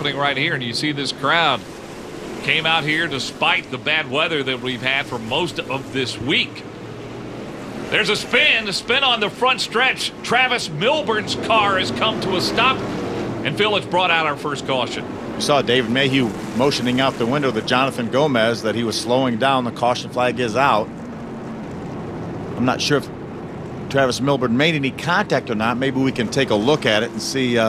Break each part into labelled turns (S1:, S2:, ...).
S1: happening right here. And you see this crowd came out here despite the bad weather that we've had for most of this week. There's a spin on the front stretch. Travis Milburn's car has come to a stop. And Phil, it's brought out our first caution.
S2: You saw David Mayhew motioning out the window to Jonathan Gomez that he was slowing down. The caution flag is out. I'm not sure if Travis Milburn made any contact or not. Maybe we can take a look at it and see.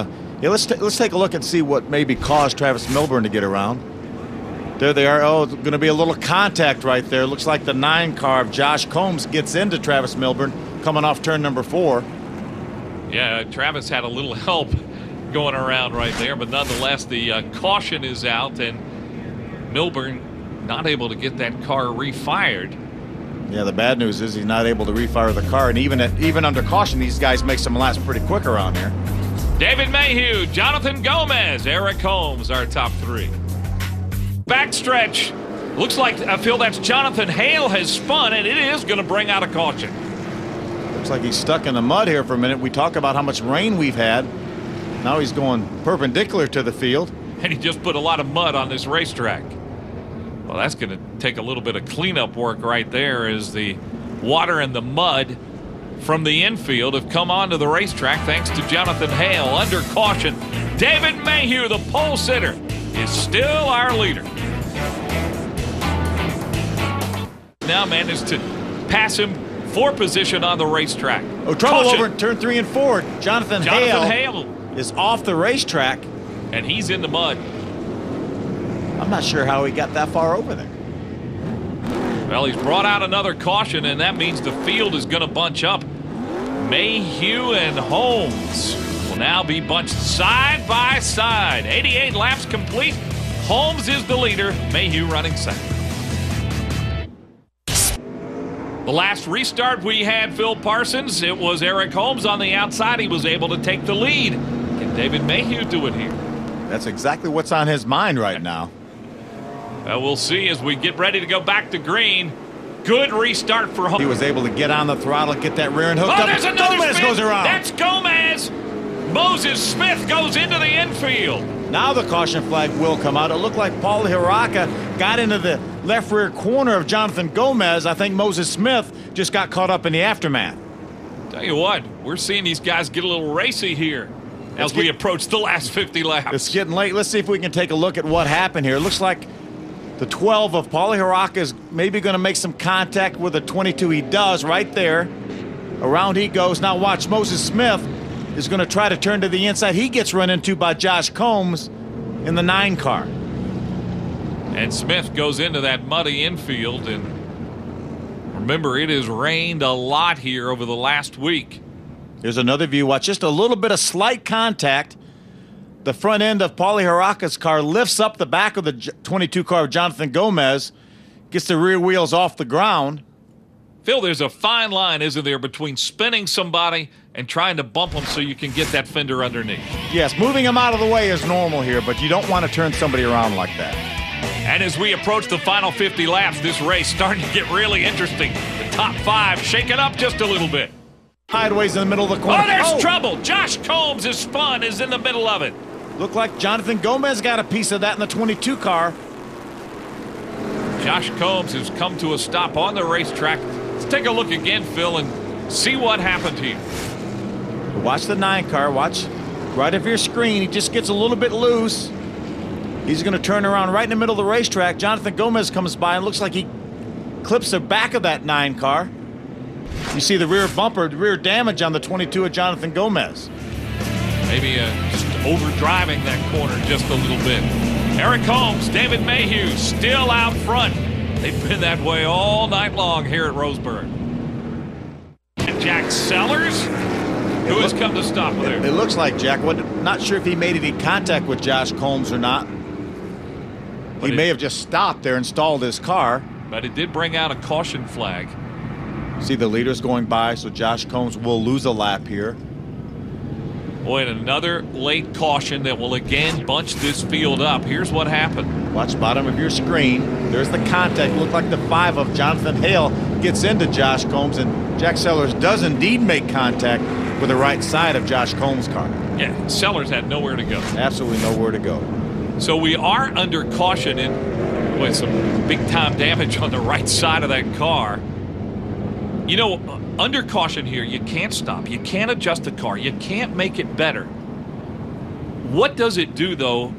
S2: Let's take a look and see what maybe caused Travis Milburn to get around. There they are. Oh, going to be a little contact right there. Looks like the 9 car of Josh Combs gets into Travis Milburn coming off turn number 4.
S1: Yeah, Travis had a little help going around right there, but nonetheless the caution is out and Milburn not able to get that car refired.
S2: Yeah, the bad news is he's not able to refire the car, and even under caution, these guys make some laps pretty quick around here.
S1: David Mayhew, Jonathan Gomez, Eric Holmes, our top 3. Backstretch. Looks like, I feel that's Jonathan Hale has spun, and it is going to bring out a caution.
S2: Looks like he's stuck in the mud here for a minute. We talk about how much rain we've had. Now he's going perpendicular to the field.
S1: And he just put a lot of mud on this racetrack. Well, that's going to take a little bit of cleanup work right there as the water and the mud from the infield have come onto the racetrack thanks to Jonathan Hale. Under caution, David Mayhew, the pole sitter, is still our leader. Now managed to pass him for position on the racetrack.
S2: Oh, trouble over in turn 3 and 4. Jonathan Hale is off the racetrack.
S1: And he's in the mud.
S2: I'm not sure how he got that far over there.
S1: Well, he's brought out another caution, and that means the field is going to bunch up. Mayhew and Holmes will now be bunched side by side. 88 laps complete. Holmes is the leader. Mayhew running second. The last restart we had, Phil Parsons, it was Eric Holmes on the outside. He was able to take the lead. Can David Mayhew do it here?
S2: That's exactly what's on his mind right now.
S1: Well, we'll see as we get ready to go back to green. Good restart for Holmes.
S2: He was able to get on the throttle, get that rear end hooked up.
S1: There's another
S2: Gomez
S1: spin.
S2: Goes around.
S1: That's Gomez. Moses Smith goes into the infield.
S2: Now the caution flag will come out. It looked like Paulie Haraka got into the left rear corner of Jonathan Gomez. I think Moses Smith just got caught up in the aftermath.
S1: Tell you what, we're seeing these guys get a little racy here as we approach the last 50 laps.
S2: It's getting late. Let's see if we can take a look at what happened here. It looks like the 12 of Paulie Haraka is maybe going to make some contact with the 22. He does right there. Around he goes. Now watch, Moses Smith is going to try to turn to the inside. He gets run into by Josh Combs in the 9 car.
S1: And Smith goes into that muddy infield. And remember, it has rained a lot here over the last week.
S2: Here's another view. Watch, just a little bit of slight contact. The front end of Paulie Haraka's car lifts up the back of the 22 car of Jonathan Gomez, gets the rear wheels off the ground.
S1: Phil, there's a fine line, isn't there, between spinning somebody and trying to bump them so you can get that fender underneath.
S2: Yes, moving them out of the way is normal here, but you don't want to turn somebody around like that.
S1: And as we approach the final 50 laps, this race starting to get really interesting. The top 5 shaking up just a little bit.
S2: Sideways in the middle of the corner.
S1: Oh, there's trouble. Josh Combs is spun, is in the middle of it.
S2: Looked like Jonathan Gomez got a piece of that in the 22 car.
S1: Josh Combs has come to a stop on the racetrack. Let's take a look again, Phil, and see what happened here.
S2: Watch the 9 car. Watch right of your screen. He just gets a little bit loose. He's going to turn around right in the middle of the racetrack. Jonathan Gomez comes by and looks like he clips the back of that 9 car. You see the rear bumper, the rear damage on the 22 of Jonathan Gomez.
S1: Maybe just overdriving that corner just a little bit. Eric Holmes, David Mayhew still out front. They've been that way all night long here at Roseburg. And Jack Sellers, who has come to stop there.
S2: It looks like Jack. Not sure if he made any contact with Josh Combs or not. He may have just stopped there and stalled his car.
S1: But it did bring out a caution flag.
S2: See the leaders going by, so Josh Combs will lose a lap here.
S1: Boy, and another late caution that will again bunch this field up. Here's what happened.
S2: Watch bottom of your screen. There's the contact. Looked like the 5 of Jonathan Hale gets into Josh Combs, and Jack Sellers does indeed make contact with the right side of Josh Combs' car.
S1: Yeah, Sellers had nowhere to go.
S2: Absolutely nowhere to go.
S1: So we are under caution with some big-time damage on the right side of that car. You know, under caution here, you can't stop. You can't adjust the car. You can't make it better. What does it do, though,